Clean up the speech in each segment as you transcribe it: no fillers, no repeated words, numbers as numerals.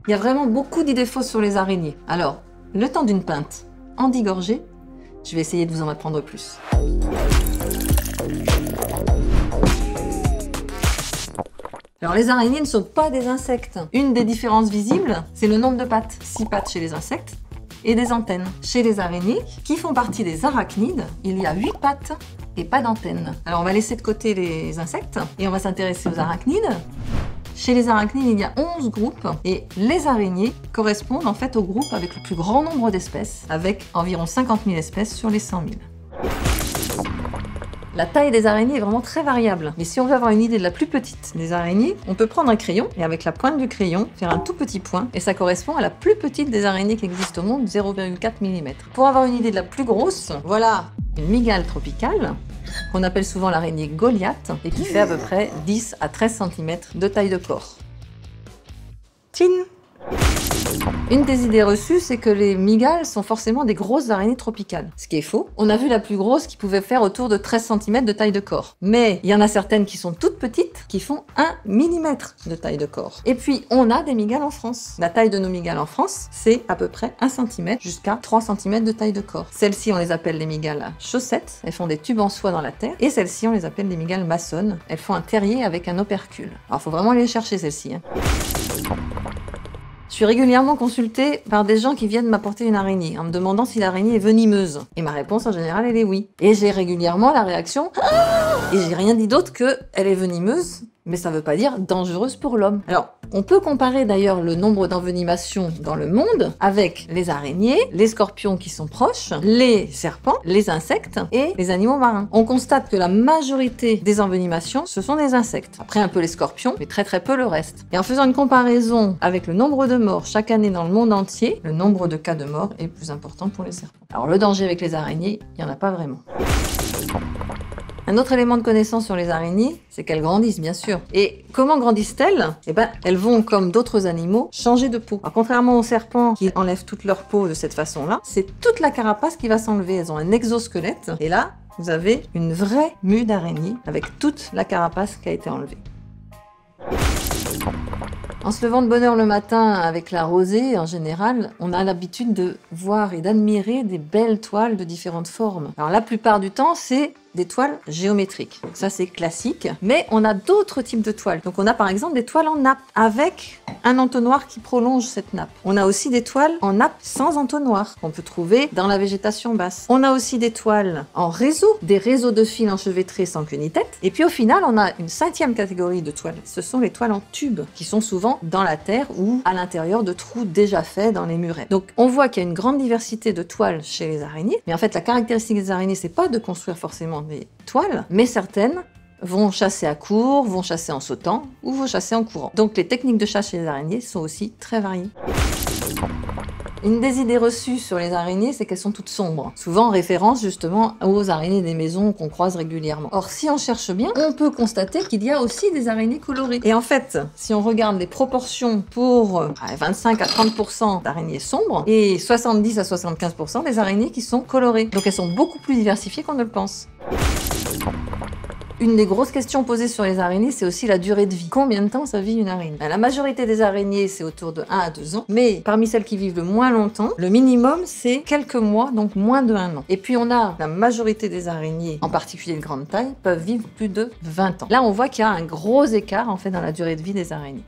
Il y a vraiment beaucoup d'idées fausses sur les araignées. Alors, le temps d'une pinte en 10 gorgées, je vais essayer de vous en apprendre plus. Alors les araignées ne sont pas des insectes. Une des différences visibles, c'est le nombre de pattes. 6 pattes chez les insectes et des antennes. Chez les araignées, qui font partie des arachnides, il y a 8 pattes et pas d'antennes. Alors on va laisser de côté les insectes et on va s'intéresser aux arachnides. Chez les arachnides, il y a 11 groupes et les araignées correspondent en fait au groupe avec le plus grand nombre d'espèces, avec environ 50 000 espèces sur les 100 000. La taille des araignées est vraiment très variable, mais si on veut avoir une idée de la plus petite des araignées, on peut prendre un crayon et avec la pointe du crayon, faire un tout petit point et ça correspond à la plus petite des araignées qui existent au monde, 0,4 mm. Pour avoir une idée de la plus grosse, voilà une mygale tropicale, qu'on appelle souvent l'araignée Goliath et qui fait à peu près 10 à 13 cm de taille de corps. Tchine! Une des idées reçues, c'est que les mygales sont forcément des grosses araignées tropicales. Ce qui est faux. On a vu la plus grosse qui pouvait faire autour de 13 cm de taille de corps. Mais il y en a certaines qui sont toutes petites, qui font 1 mm de taille de corps. Et puis, on a des mygales en France. La taille de nos mygales en France, c'est à peu près 1 cm jusqu'à 3 cm de taille de corps. Celles-ci, on les appelle les mygales à chaussettes. Elles font des tubes en soie dans la terre. Et celles-ci, on les appelle les mygales maçonnes. Elles font un terrier avec un opercule. Alors, faut vraiment aller les chercher, celles-ci. Je suis régulièrement consultée par des gens qui viennent m'apporter une araignée en me demandant si l'araignée est venimeuse. Et ma réponse en général, elle est oui. Et j'ai régulièrement la réaction « Ah !» Et j'ai rien dit d'autre que « elle est venimeuse ». Mais ça ne veut pas dire dangereuse pour l'homme. Alors, on peut comparer d'ailleurs le nombre d'envenimations dans le monde avec les araignées, les scorpions qui sont proches, les serpents, les insectes et les animaux marins. On constate que la majorité des envenimations, ce sont des insectes. Après un peu les scorpions, mais très peu le reste. Et en faisant une comparaison avec le nombre de morts chaque année dans le monde entier, le nombre de cas de mort est plus important pour les serpents. Alors le danger avec les araignées, il n'y en a pas vraiment. Un autre élément de connaissance sur les araignées, c'est qu'elles grandissent, bien sûr. Et comment grandissent-elles? Eh ben, elles vont, comme d'autres animaux, changer de peau. Alors, contrairement aux serpents qui enlèvent toute leur peau de cette façon-là, c'est toute la carapace qui va s'enlever. Elles ont un exosquelette. Et là, vous avez une vraie mue d'araignée avec toute la carapace qui a été enlevée. En se levant de bonne heure le matin avec la rosée, en général, on a l'habitude de voir et d'admirer des belles toiles de différentes formes. Alors la plupart du temps, c'est des toiles géométriques. Donc ça, c'est classique. Mais on a d'autres types de toiles. Donc on a par exemple des toiles en nappe avec un entonnoir qui prolonge cette nappe. On a aussi des toiles en nappe sans entonnoir qu'on peut trouver dans la végétation basse. On a aussi des toiles en réseau, des réseaux de fils enchevêtrés sans queue ni tête. Et puis au final, on a une 5e catégorie de toiles. Ce sont les toiles en tube qui sont souvent dans la terre ou à l'intérieur de trous déjà faits dans les murets. Donc on voit qu'il y a une grande diversité de toiles chez les araignées. Mais en fait, la caractéristique des araignées, c'est pas de construire forcément des toiles, mais certaines vont chasser à court, vont chasser en sautant ou vont chasser en courant. Donc les techniques de chasse chez les araignées sont aussi très variées. Une des idées reçues sur les araignées, c'est qu'elles sont toutes sombres, souvent en référence justement aux araignées des maisons qu'on croise régulièrement. Or, si on cherche bien, on peut constater qu'il y a aussi des araignées colorées. Et en fait, si on regarde les proportions pour 25 à 30% d'araignées sombres et 70 à 75% des araignées qui sont colorées. Donc elles sont beaucoup plus diversifiées qu'on ne le pense. Une des grosses questions posées sur les araignées, c'est aussi la durée de vie. Combien de temps ça vit une araignée? La majorité des araignées, c'est autour de 1 à 2 ans. Mais parmi celles qui vivent le moins longtemps, le minimum, c'est quelques mois, donc moins de 1 an. Et puis on a la majorité des araignées, en particulier de grande taille, peuvent vivre plus de 20 ans. Là, on voit qu'il y a un gros écart en fait dans la durée de vie des araignées.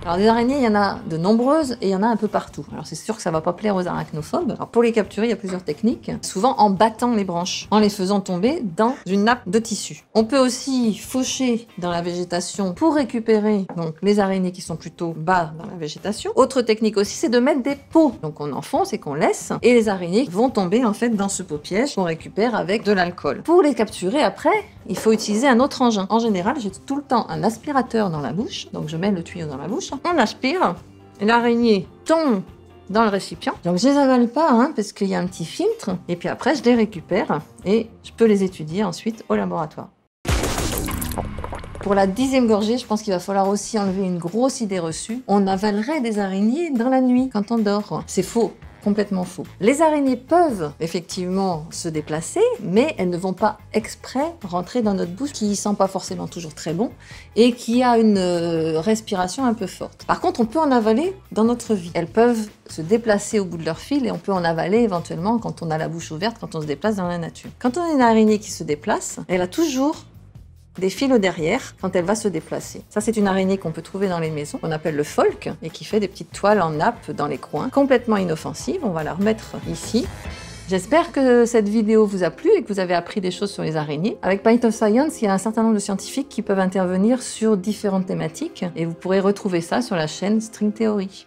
Alors des araignées, il y en a de nombreuses et il y en a un peu partout. Alors c'est sûr que ça va pas plaire aux arachnophobes. Alors pour les capturer, il y a plusieurs techniques. Souvent en battant les branches, en les faisant tomber dans une nappe de tissu. On peut aussi faucher dans la végétation pour récupérer donc les araignées qui sont plutôt bas dans la végétation. Autre technique aussi, c'est de mettre des pots. Donc on enfonce et qu'on laisse et les araignées vont tomber en fait dans ce pot piège qu'on récupère avec de l'alcool. Pour les capturer après, il faut utiliser un autre engin. En général, j'ai tout le temps un aspirateur dans la bouche. Donc je mets le tuyau dans la bouche. On aspire, l'araignée tombe dans le récipient. Donc je les avale pas, parce qu'il y a un petit filtre. Et puis après, je les récupère et je peux les étudier ensuite au laboratoire. Pour la 10e gorgée, je pense qu'il va falloir aussi enlever une grosse idée reçue. On avalerait des araignées dans la nuit quand on dort. C'est faux. complètement faux. Les araignées peuvent effectivement se déplacer, mais elles ne vont pas exprès rentrer dans notre bouche qui sent pas forcément toujours très bon et qui a une respiration un peu forte. Par contre, on peut en avaler dans notre vie. Elles peuvent se déplacer au bout de leur fil et on peut en avaler éventuellement quand on a la bouche ouverte, quand on se déplace dans la nature. Quand on a une araignée qui se déplace, elle a toujours des fils au derrière quand elle va se déplacer. Ça, c'est une araignée qu'on peut trouver dans les maisons, qu'on appelle le folk, et qui fait des petites toiles en nappe dans les coins, complètement inoffensive. On va la remettre ici. J'espère que cette vidéo vous a plu et que vous avez appris des choses sur les araignées. Avec Bite of Science, il y a un certain nombre de scientifiques qui peuvent intervenir sur différentes thématiques, et vous pourrez retrouver ça sur la chaîne String Theory.